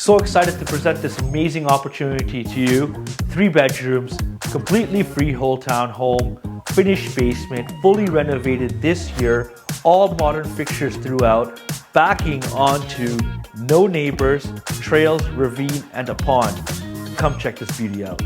So excited to present this amazing opportunity to you. 3 bedrooms, completely freehold townhome, finished basement, fully renovated this year, all modern fixtures throughout, backing onto no neighbors, trails, ravine, and a pond. Come check this beauty out.